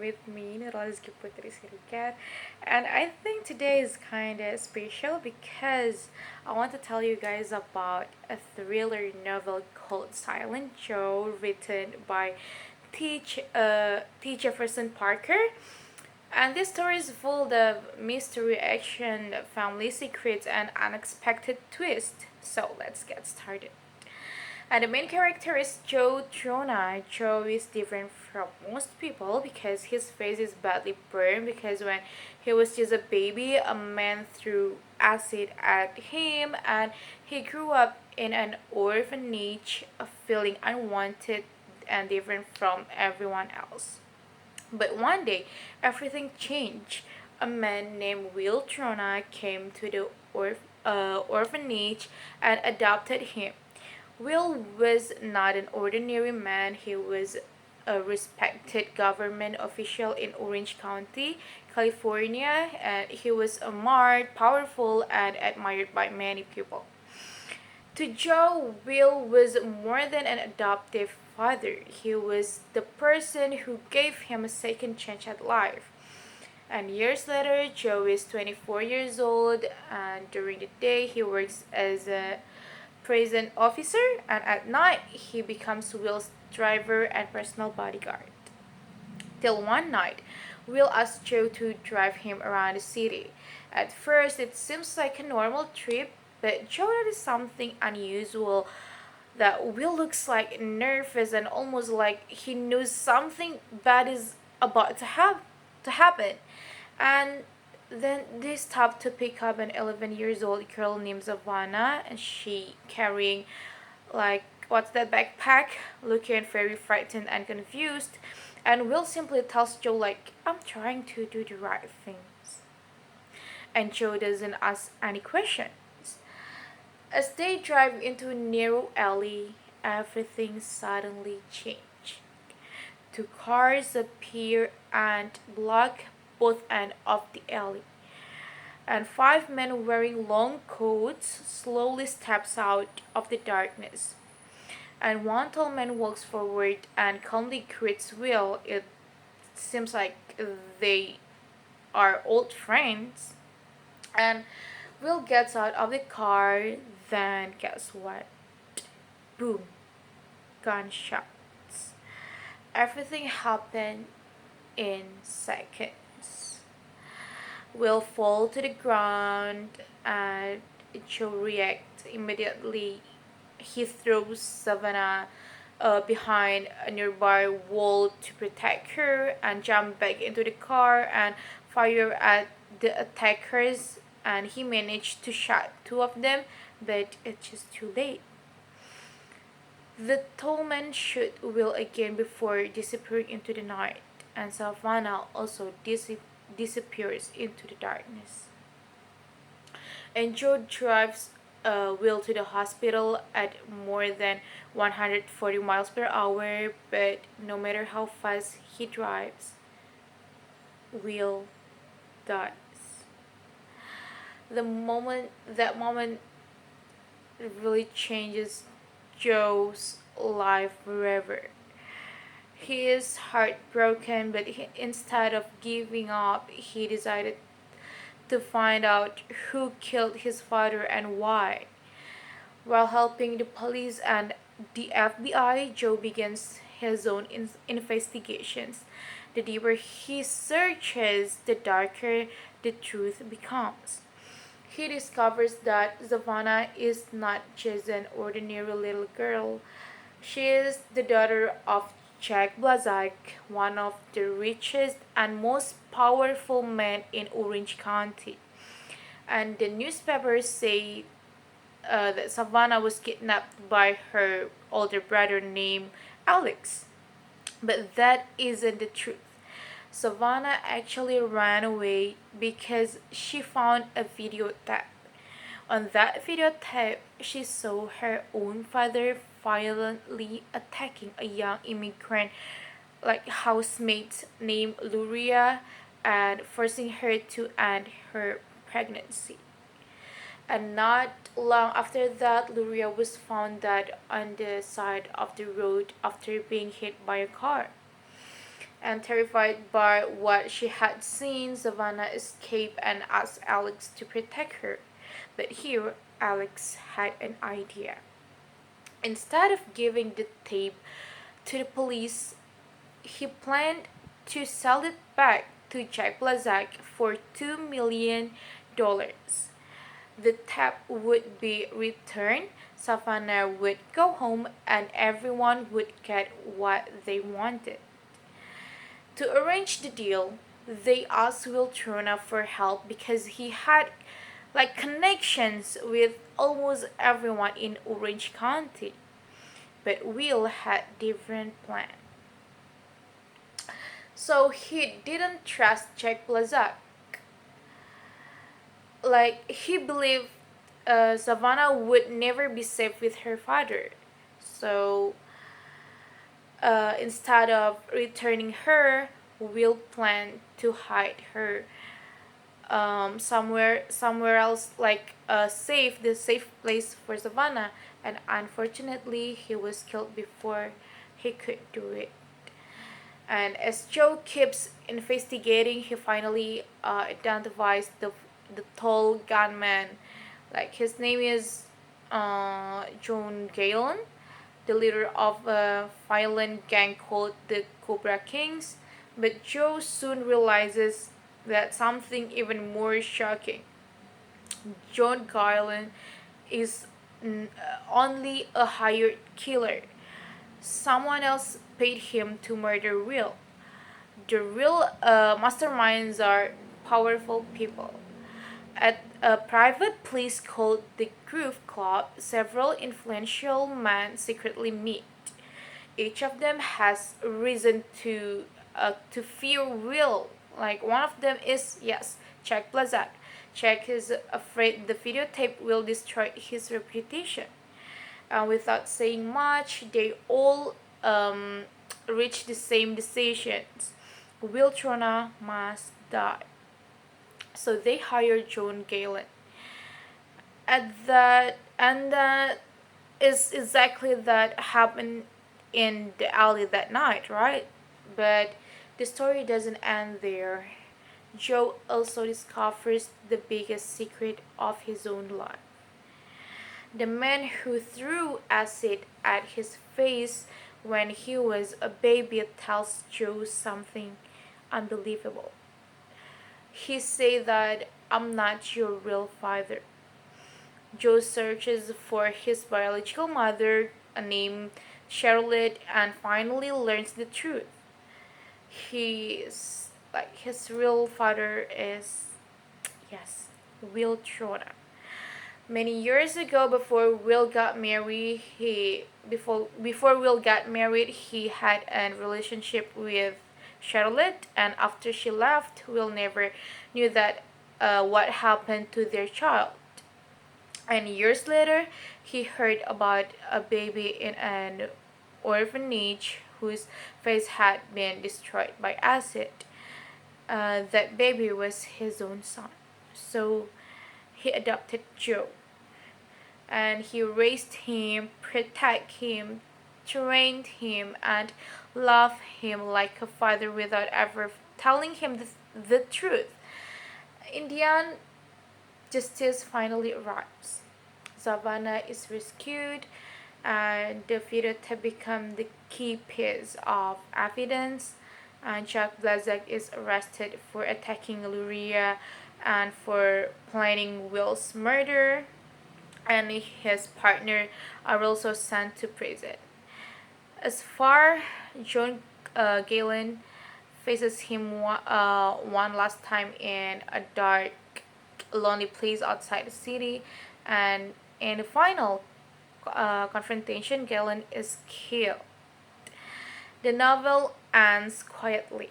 with me, Nurul Putri, and I think today is kind of special because I want to tell you guys about a thriller novel called Silent Joe, written by T. Jefferson Parker. And this story is full of mystery, action, family secrets, and unexpected twists. So let's get started. And the main character is Joe Trona. Joe is different from most people because his face is badly burned because when he was just a baby, a man threw acid at him and he grew up in an orphanage feeling unwanted and different from everyone else. But one day, everything changed. A man named Will Trona came to the orphanage and adopted him. Will was not an ordinary man. He was a respected government official in Orange County, California, and he was smart, powerful, and admired by many people. To Joe, Will was more than an adoptive father. He was the person who gave him a second chance at life. And years later, Joe is 24 years old, and during the day, he works as a prison officer, and at night, he becomes Will's driver and personal bodyguard. Till one night, Will asks Joe to drive him around the city. At first, it seems like a normal trip, but Joe noticed something unusual that Will looks like nervous and almost like he knows something bad is about to happen. And then they stopped to pick up an 11 years old girl named Savannah, and she carrying like what's that backpack, looking very frightened and confused. And Will simply tells Joe like, I'm trying to do the right things. And Joe doesn't ask any questions. As they drive into a narrow alley, everything suddenly changes. Two cars appear and block both ends of the alley. And five men wearing long coats slowly steps out of the darkness. And one tall man walks forward and calmly greets Will. It seems like they are old friends. And Will gets out of the car, then guess what? Boom. Gunshots. Everything happened in seconds. Will fall to the ground and Joe reacts immediately. He throws Savannah behind a nearby wall to protect her and jump back into the car and fire at the attackers, and he managed to shoot two of them, but it's just too late. The tall man shot Will again before disappearing into the night, and Savannah also disappears into the darkness. And Joe drives Will to the hospital at more than 140 miles per hour, but no matter how fast he drives, Will dies. That moment really changes Joe's life forever. He is heartbroken, but instead of giving up, he decided to find out who killed his father and why. While helping the police and the FBI, Joe begins his own investigations. The deeper he searches, the darker the truth becomes. He discovers that Savannah is not just an ordinary little girl. She is the daughter of Jack Blazak, one of the richest and most powerful men in Orange County. And the newspapers say that Savannah was kidnapped by her older brother named Alex. But that isn't the truth. Savannah actually ran away because she found a videotape. On that videotape, she saw her own father violently attacking a young immigrant like housemate named Luria and forcing her to end her pregnancy. And not long after that, Luria was found dead on the side of the road after being hit by a car. And terrified by what she had seen, Savannah escaped and asked Alex to protect her. But here, Alex had an idea. Instead of giving the tape to the police, he planned to sell it back to Jack Blazak for $2 million. The tap would be returned, Savannah would go home, and everyone would get what they wanted. To arrange the deal, they asked Will Trona for help because he had connections with almost everyone in Orange County. But Will had different plan. So he didn't trust Jack Blazak. He believed Savannah would never be safe with her father. So instead of returning her, Will planned to hide her somewhere else, like the safe place for Savannah. And unfortunately, he was killed before he could do it. And as Joe keeps investigating, he finally identifies the tall gunman. Like his name is John Galen, the leader of a violent gang called the Cobra Kings. But Joe soon realizes that something even more shocking. John Galen is only a hired killer. Someone else paid him to murder Will. The real masterminds are powerful people. At a private place called the Groove Club, several influential men secretly meet. Each of them has reason to fear Will. Like one of them is, yes, Jack Blazak. Jack is afraid the videotape will destroy his reputation. Without saying much, they all reach the same decisions. Will Trona must die. So they hire John Galen. And that is exactly that happened in the alley that night, right? But the story doesn't end there. Joe also discovers the biggest secret of his own life. The man who threw acid at his face when he was a baby tells Joe something unbelievable. He said that I'm not your real father. Joe searches for his biological mother, named Charlotte, and finally learns the truth. His real father is, yes, Will Troda. Many years ago, before Will got married, he had a relationship with Charlotte, and after she left, Will never knew that what happened to their child. And years later, he heard about a baby in an orphanage whose face had been destroyed by acid. That baby was his own son. So he adopted Joe, and he raised him, protected him, trained him, and loved him like a father without ever telling him the truth. In the end, justice finally arrives. Savannah is rescued, and the videotape becomes the key piece of evidence. And Jack Blazek is arrested for attacking Luria and for planning Will's murder, and his partner are also sent to prison. As far, John Galen faces him one last time in a dark, lonely place outside the city, and in the final confrontation, Galen is killed. The novel ends quietly.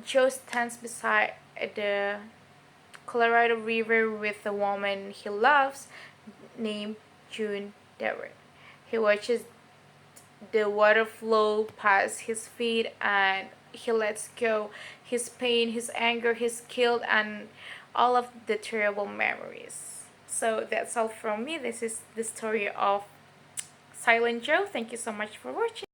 Joe stands beside the Colorado River with the woman he loves, named June Dever. He watches the water flow past his feet, and he lets go his pain, his anger, his guilt, and all of the terrible memories. So that's all from me. This is the story of Silent Joe. Thank you so much for watching.